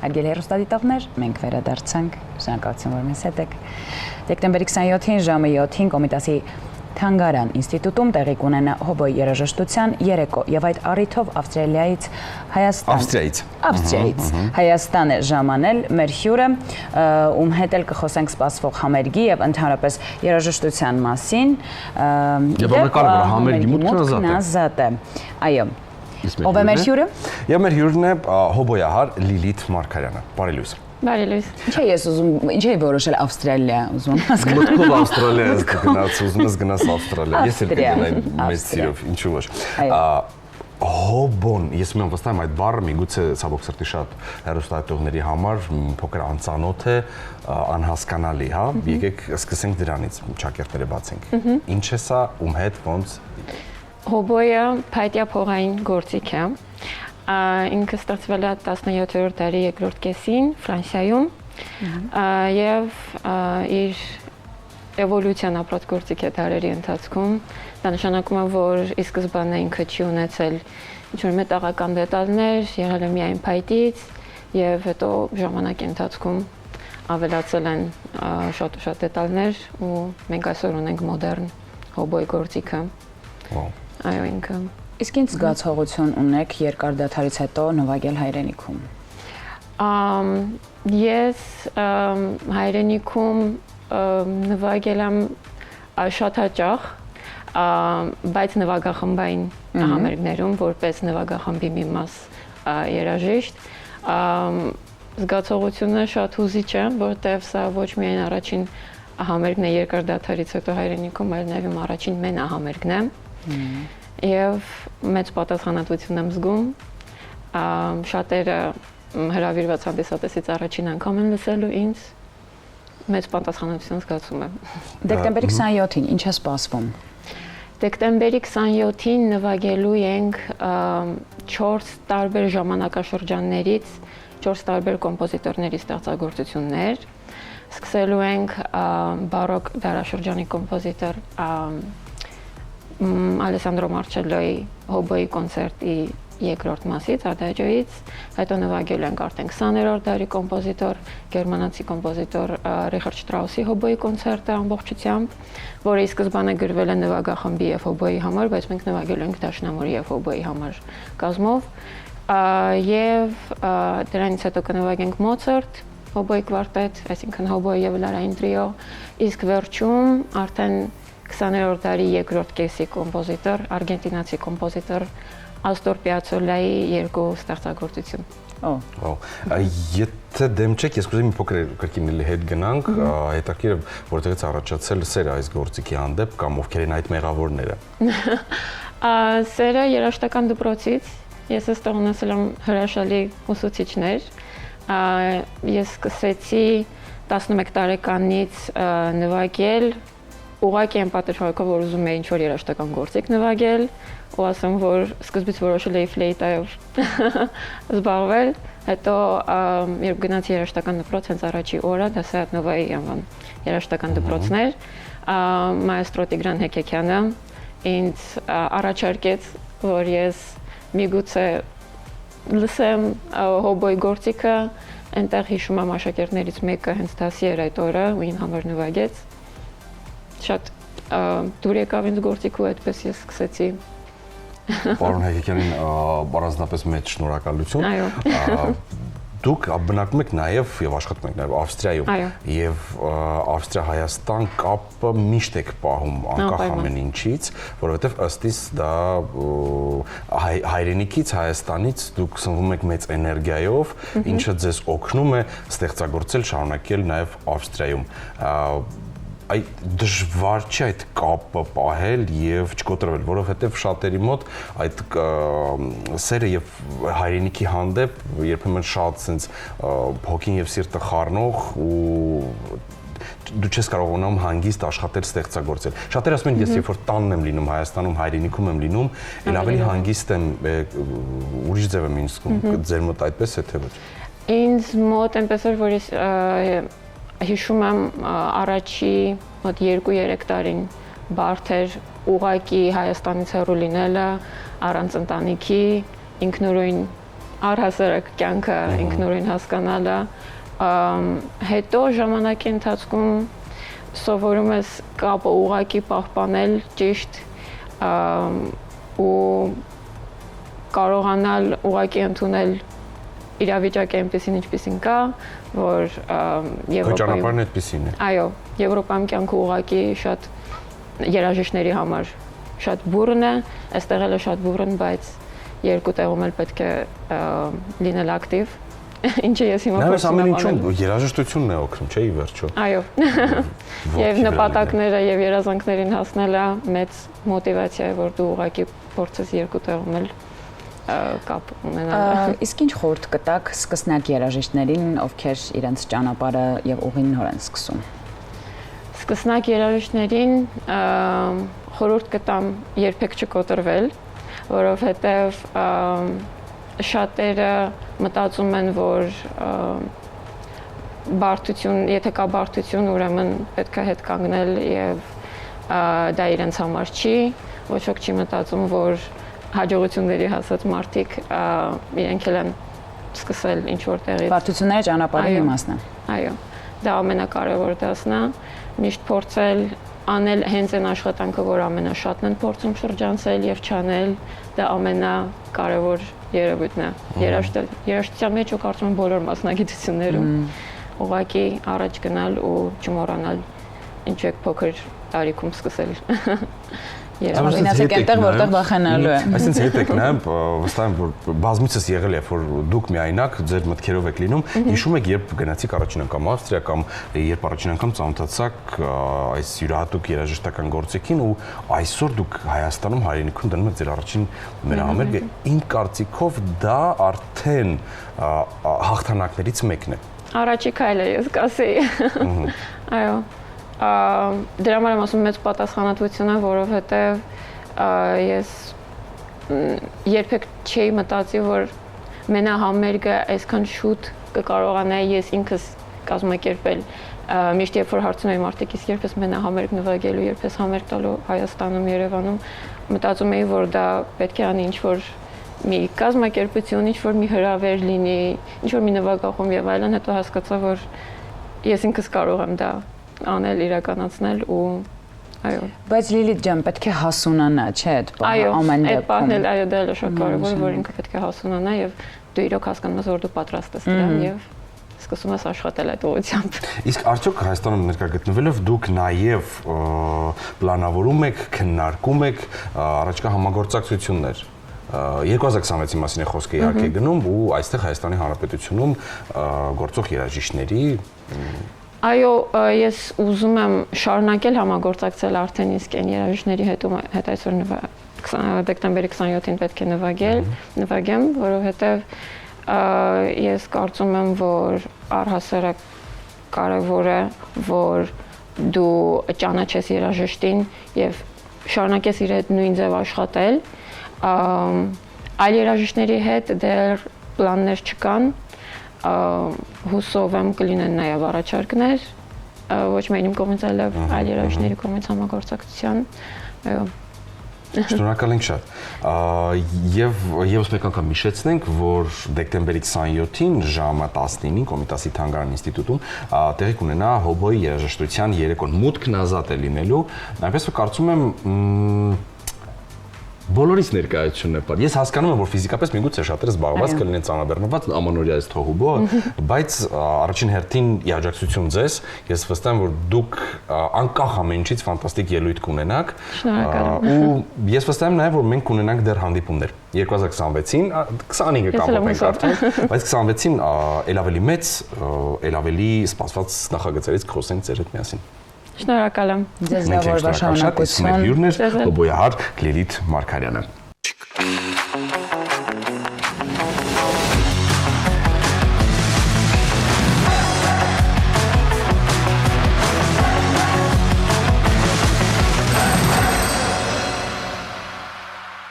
Հարգելի հեռուստադիտողներ, մենք վերադարձանք, շնորհակալություն, որ մեզ հետ եք։ Դեկտեմբերի 27-ին ժամը 7-ին Կոմիտասի Թանգարան ինստիտուտում տեղի կունենա հոբոյի երաժշտության երեկո եւ այդ առիթով Ավստրալիայից Հայաստան է ժամանել մեր հյուրը, ում հետ էլ կխոսենք սպասվող համերգի եւ ընդհանրապես երաժշտության մասին։ Եվ ամենակարևորը համերգի մուտքն ազատ է։ Այո։ Ով է մեր հյուրը։ Եվ մեր հյուրն է հոբոյահար Լիլիթ Մարգարյանը։ Բարի լույս։ Բարի լույս։ Ինչ ես ուզում, ինչ էի որոշել Ավստրալիա, ուզում հասկանալ։ Մտքով Ավստրալիա ես գնաց, ուզում ես գնաս Ավստրալիա։ Ես էլ գնալ այն մեծ սիրով, ինչու ոչ։ Հոբոն, ես մեն վստահ եմ այդ բառը միգուցե ցավոք սրտի շատ հեռուստադիտողների համար փոքր անծանոթ է, անհասկանալի, հա։ Եկեք սկսենք դրանից, ճակերտները բացենք։ Ինչ է սա, ում հետ ոնց։ Հոբոյը փայտյա փողային գործիք է։ Ինքը ստեղծվել է 17-րդ դարի երկրորդ կեսին Ֆրանսիայում եւ իր էվոլյուցիան ապրած գործիք է դարերի ընթացքում։ Դա նշանակում է, որ ի սկզբանե ինքը չի ունեցել ինչ-որ մետաղական դետալներ, եղել է միայն փայտից եւ հետո ժամանակի ընթացքում ավելացել են շատ դետալներ ու մենք այսօր ունենք մոդեռն հոբոյի գործիքը։ Այո, ինքը Իսկ ինչ զգացողություն ունեք երկար դադարից հետո նվագել հայրենիքում։ Ես հայրենիքում նվագել եմ շատ հաճախ, բայց նվագախմբային համերգներում, որպես նվագախմբի մի մաս երաժիշտ, զգացողությունը շատ հուզիչ է, որտեղ սա ոչ միայն առաջին համերգն է երկար դադարից հետո հայրենիքում, այլ նաև իմ առաջին մենահամերգն է։ Եվ մեծ պատասխանատվություն եմ զգում, շատերը հրավիրված հանդիսատեսից առաջին անգամ են լսելու ինձ, մեծ պատասխանատվություն զգացում եմ։ Դեկտեմբերի 27-ին ինչ է սպասվում։ Դեկտեմբերի 27-ին նվագելու ենք 4 տարբեր ժամանակաշրջաններից, 4 տարբեր կոմպոզիտորների ստեղծագործություններ։ Սկսելու ենք բարոկ դարաշրջանի կոմպոզիտոր Ալեսանդրո Մարչելլոյի հոբոյի կոնցերտի երկրորդ մասից, Ադաջոյից, հետո նվագելու ենք արդեն 20-րդ դարի կոմպոզիտոր, գերմանացի կոմպոզիտոր Ռիխարդ Շտրաուսի հոբոյի կոնցերտը ամբողջությամբ, որը ի սկզբանե գրվել է նվագախմբի եւ հոբոյի համար, բայց մենք նվագելու ենք դաշնամուրի եւ հոբոյի համար կազմով, եւ դրանից հետո կնվագենք Մոցարտ, հոբոյի կվարտետ, այսինքն հոբոյի եւ լարային տրիո, իսկ վերջում արդեն 20-րդ դարի երկրորդ կեսի կոմպոզիտոր, արգենտինացի կոմպոզիտոր Աստոր Պիացոլայի երկու ստեղծագործություն։ Եթե դեմ չեք, ես կուզեի մի փոքր կրկին հետ գնանք, հետաքրքիր է որտեղից առաջացել սերը այս գործիքի հանդեպ կամ ովքեր են այդ մեղավորները։ Սերը երաժշտական դպրոցից, ես այստեղ ունեցել եմ հրաշալի ուսուցիչներ, ես սկսեցի 11 տարեկանից նվագել, ուղղակի եմ պատրվակով, որ ուզում էի ինչ-որ երաժշտական գործիք նվագել, ու ասեմ, որ սկզբից որոշել էի ֆլեյտայով զբաղվել, հետո երբ գնացի երաժշտական դպրոց, հենց առաջի օրը Դասայատ Նովայի անվան երաժշտական դպրոցներ, մայստրո Տիգրան Հեկեքյանը ինձ առաջարկեց, որ ես միգուցե լսեմ հոբոյի գործիքը, այնտեղ հիշում եմ աշակերտներից մեկը հենց դասի էր այդ օրը, ու ինձ համար նվագեց։ Շատ դուր եկավ ինձ գործիքը ու այդպես ես սկսեցի։ Պարոն Հեկեքյանին առանձնապես մեծ շնորհակալություն։ Այո։ Դուք բնակվում եք նաև եւ աշխատում եք նաև Ավստրիայում եւ Ավստրիա-Հայաստան կապը միշտ եք պահում անկախ ամեն ինչից, որովհետեւ ըստ իս դա հայրենիքից Հայաստանից դուք սնվում եք մեծ էներգիայով, ինչը ձեզ օգնում է ստեղծագործել, շարունակել նաև Ավստրիայում։ Այդ դժվար չէ այդ կապը պահել եւ չկոտրվել, որովհետեւ շատերի մոտ այդ սերը եւ հայրենիքի հանդեպ երբեմն շատ sense փոքին եւ սիրտը խառնող ու դու չես կարողանում հանգիստ աշխատել, ստեղծագործել։ Շատերը ասում են, ես երբ որ տանն եմ լինում Հայաստանում, հայրենիքում եմ լինում, ել ավելի հանգիստ եմ, ուրիշ ձև եմ ինձ զգում, ձեր մոտ այդպես է թե ոչ։ Ինձ մոտ այնպես էր, որ ես հիշում եմ առաջի մոտ 2-3 տարին բարդ էր ուղղակի Հայաստանից հեռու լինելը, առանց ընտանիքի, ինքնուրույն առհասարակ կյանքը ինքնուրույն հասկանալը, հետո ժամանակի ընթացքում սովորում ես կապը ուղղակի պահպանել ճիշտ ու կարողանալ ուղղակի ընդունել իրավիճակը այնպեսին ինչպեսին կա, որ Քո ճանապարհն այդպեսին է։ Այո, Եվրոպայում կյանքը ուղղակի շատ երաժիշտների համար շատ բուրն է, այստեղ էլ է շատ բուրն, բայց երկու տեղում էլ պետք է լինել ակտիվ, ինչը ես հիմա Նայես ամեն ինչում երաժշտությունն է օգնում, չէ՞ ի վերջո։ Այո։ Եվ նպատակները եւ երազանքներին հասնելը մեծ մոտիվացիա է, որ դու ուղղակի փորձես երկու տեղում էլ կապ ունենալ։ Իսկ ինչ խորհուրդ կտաք սկսնակ երաժիշտներին, ովքեր իրենց ճանապարհը եւ ուղին նոր են սկսում։ Սկսնակ երաժիշտներին խորհուրդ կտամ երբեք չկոտրվել, որովհետեւ շատերը մտածում են, որ բարդություն, եթե կա բարդություն, ուրեմն պետք է հետ կանգնել եւ դա իրենց համար չի, ոչ ոք չի մտածում, որ հաջողությունների հասած մարդիկ իրենք էլ են սկսել ինչ որ տեղից։ Բարդությունները ճանապարհի իմաստն է։ Այո, դա ամենակարևոր դասն է, միշտ փորձել անել հենց այն աշխատանքը, որ ամենաշատն են փորձում շրջանցել եւ չանել, դա ամենակարևոր երևույթն է։ Երաժշտության մեջ ու կարծում եմ բոլոր մասնագիտություններում ուղղակի առաջ գնալ ու չմոռանալ ինչ եք փոքր տարիքում սկսել։ Ասենք այնտեղ որտեղ վախենալու է։ Այսինքն հետ եք նայում, վստահ եմ, որ բազմիցս եղել է, որ դուք միայնակ ձեր մտքերով եք լինում, հիշում եք, երբ գնացիք առաջին անգամ Ավստրիա կամ երբ առաջին անգամ ծանոթացաք այս յուրահատուկ երաժշտական գործիքին ու այսօր դուք Հայաստանում հայրենիքում դնում եք ձեր առաջին մենահամերգը, իմ կարծիքով դա արդեն հաղթանակներից մեկն է։ Առաջի քայլը ես կասեի։ Այո։ Դրա համար եմ ասում մեծ պատասխանատվություն է, որովհետև ես երբեք չէի մտածի, որ մենահամերգը այսքան շուտ կկարողանայի ես ինքս կազմակերպել։ Միշտ երբ որ հարցնում էի մարդիկ, իսկ երբ ես մենահամերգ նվագելու, երբ ես համերգ տալու Հայաստանում, Երևանում, մտածում էի, որ դա պետք է անի ինչ-որ մի կազմակերպություն, ինչ-որ մի հրավեր լինի, ինչ-որ մի նվագախումբ եւ այլն, հետո հասկացա, որ ես ինքս կարող եմ դա անել, իրականացնել ու այո։ Բայց Լիլիթ ջան, պետք է հասունանա, չէ՞, այդ ամեն դեպքում։ Այո, այդ պահն էլ այո, դա էլ շատ կարևոր է, որ ինքը պետք է հասունանա եւ դու իրոք հասկանում ես, որ դու պատրաստ ես դրան եւ սկսում ես աշխատել այդ ուղղությամբ։ Իսկ արդյոք Հայաստանում ներկա գտնվելով դուք նաեւ պլանավորում եք, քննարկում եք առաջկա համագործակցություններ 2026-ի մասին է խոսքը իհարկե գնում ու այստեղ Հայաստանի Հանրապետությունում գործող երաժիշտների Այո, ես ուզում եմ շարունակել համագործակցել արդեն իսկ այն երաժիշտների հետ այսօր դեկտեմբերի 27-ին պետք է նվագեմ, որովհետև ես կարծում եմ, որ առհասարակ կարևոր է, որ դու ճանաչես երաժիշտին եւ շարունակես իր հետ նույն ձև աշխատել, այլ երաժիշտների հետ դեռ պլաններ չկան, հուսով եմ կլինեն նաև առաջարկներ, ոչ միայն իմ կողմից, այլև այլ երաժիշտների կողմից համագործակցության, այո։ Շնորհակալ ենք շատ։ Եվ ևս մեկ անգամ հիշեցնենք, որ դեկտեմբերի 27-ին ժամը 19-ին Կոմիտասի Թանգարան ինստիտուտում տեղի կունենա հոբոյի երաժշտության երեկոն, մուտքն ազատ է լինելու, այնպես որ կարծում եմ բոլորից ներկայությունն է բար։ Ես հասկանում եմ, որ ֆիզիկապես միգուցե շատերը զբաղված կլինեն ծանրաբեռնված ամանորյա այս թողուբո, բայց առաջին հերթին իաջակցություն ձեզ, ես վստահ եմ, որ դուք անկախ ամեն ինչից ֆանտաստիկ ելույթ կունենաք։ Ու ես վստահ եմ նաև, որ մենք կունենանք դեռ հանդիպումներ 2025-ին, 25-ը կապենք արդեն, բայց 26-ին ել ավելի մեծ, ել ավելի սպասված նախագծերից կխոսենք ձեր հետ միասին։ Շնորհակալ եմ։ Ձեզ լավ օրվա շարունակություն։ Հյուրն էր հոբոյահար Լիլիթ Մարգարյանը։